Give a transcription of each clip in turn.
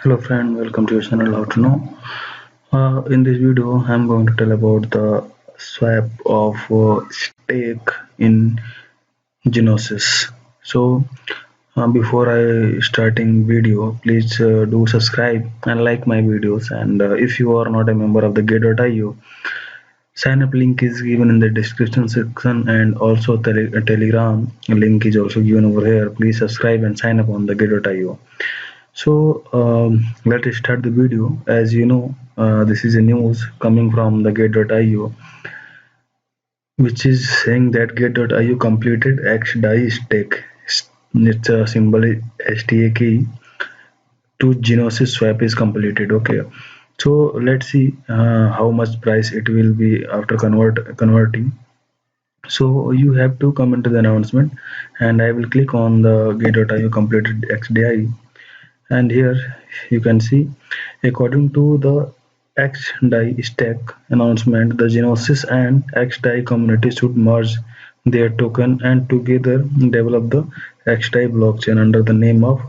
Hello friend, welcome to your channel How to Know. In this video, I'm going to tell about the swap of stake in Gnosis. So before I starting video, please do subscribe and like my videos. And if you are not a member of the Gate.io, sign up link is given in the description section, and also Telegram link is also given over here. Please subscribe and sign up on the Gate.io. So let's start the video. As you know, this is a news coming from the Gate.io, which is saying that Gate.io completed xDAIstake. It's a symbol STAK to Gnosis swap is completed. Okay, so let's see how much price it will be after converting. So you have to come into the announcement, and I will click on the Gate.io completed xDAI. And here you can see, according to the xDAIstake announcement, the Gnosis and xDAI community should merge their token and together develop the xDAI blockchain under the name of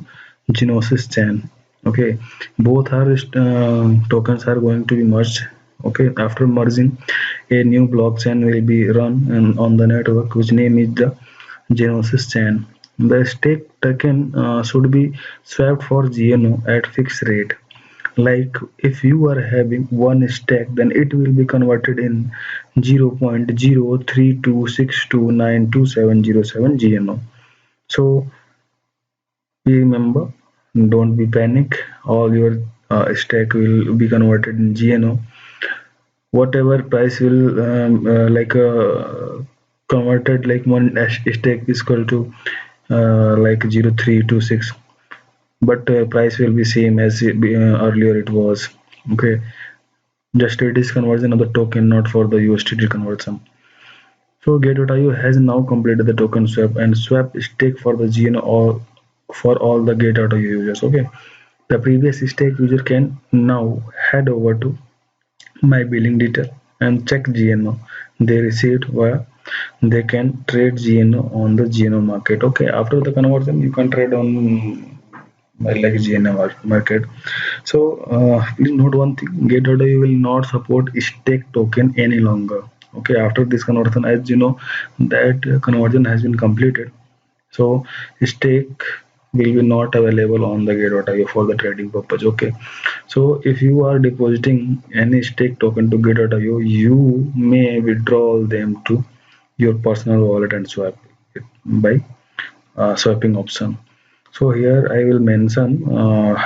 Gnosis Chain. Okay, both are tokens are going to be merged. Okay, after merging, a new blockchain will be run on the network, which name is the Gnosis Chain. The stake token should be swapped for GNO at fixed rate. Like if you are having one stake, then it will be converted in 0.03262922707 GNO. So remember, don't be panic. All your stake will be converted in GNO. Whatever price will converted, like one stake is equal to like 0326, but price will be same as earlier it was. Okay, just it is conversion of the token, not for the USDT conversion. So Gate.io has now completed the token swap and swap stake for the GNO or for all the Gate.io users. Okay, the previous stake user can now head over to my billing detail and check GNO they received, where they can trade GNO on the GNO market. Okay, after the conversion you can trade on like GNO market. So please note one thing: Gate.io will not support stake token any longer. Okay, after this conversion, as you know, that conversion has been completed. So stake will be not available on the Gate.io for the trading purpose. Okay, so if you are depositing any stake token to Gate.io, you may withdraw them to your personal wallet and swap it by swapping option. So here I will mention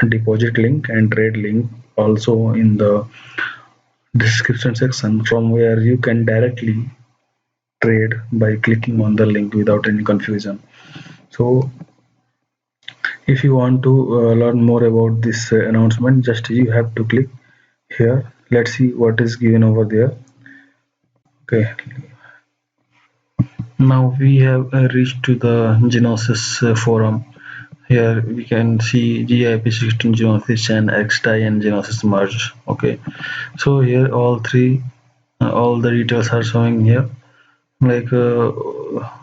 deposit link and trade link also in the description section, from where you can directly trade by clicking on the link without any confusion. So if you want to learn more about this announcement, just you have to click here. Let's see what is given over there. Okay, now we have reached to the Gnosis forum. Here we can see GIP16, Gnosis and xDAI and Gnosis merge. Okay, so here all the details are showing here. Like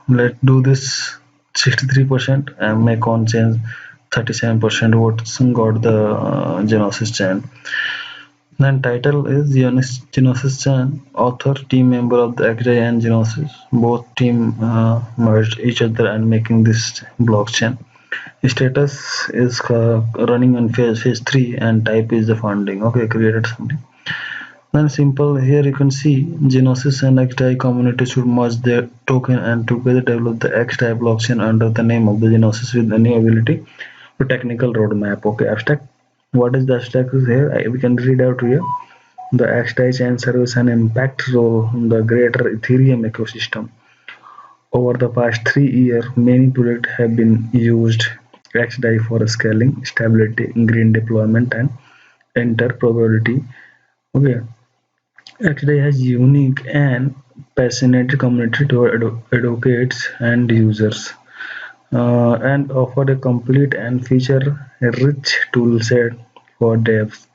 let's do this 63% and make on change 37% votes got the Gnosis Chain. Then title is Gnosis Chain. Author, team member of the xDAI and Gnosis. Both team merged each other and making this blockchain. Status is running on phase 3 and type is the funding. Okay, created something. Then simple, here you can see Gnosis and xDAI community should merge their token and together develop the xDAI blockchain under the name of the Gnosis with any ability to technical roadmap. Okay, abstract. What is the abstract is here? We can read out here. The xDAI chain serves an impact role in the greater Ethereum ecosystem. Over the past 3 years, many projects have been used xDAI for scaling, stability, green deployment, and interoperability. Okay, xDAI has unique and passionate community to advocates and users, and offer a complete and feature-rich toolset for devs.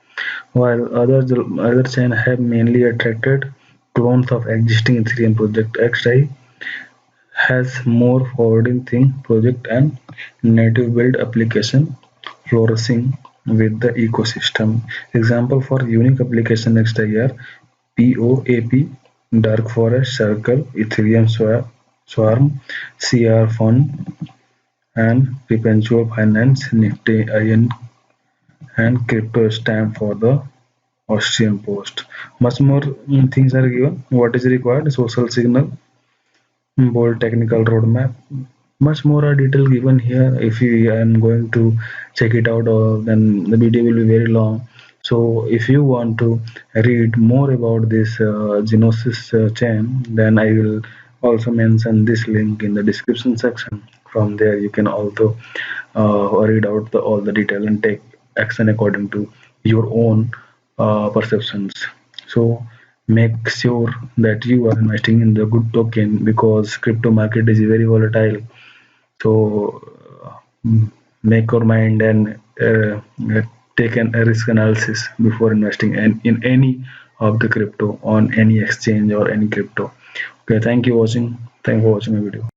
While other chains have mainly attracted clones of existing Ethereum project, xDAI has more forwarding think project and native build application flourishing with the ecosystem. Example for unique application next year: POAP, Dark Forest, Circle, Ethereum Swarm, CR Fund, and Perpetual Finance, Nifty IN, and Crypto Stamp for the Austrian Post. Much more things are given. What is required? Social signal, bold technical roadmap. Much more are detail given here. If you am going to check it out, then the video will be very long. So if you want to read more about this Gnosis chain, then I will also mention this link in the description section. From there, you can also read out all the detail and take action according to your own perceptions. So make sure that you are investing in the good token, because crypto market is very volatile. So make your mind and take a risk analysis before investing in any of the crypto on any exchange or any crypto. Okay, thank you for watching my video.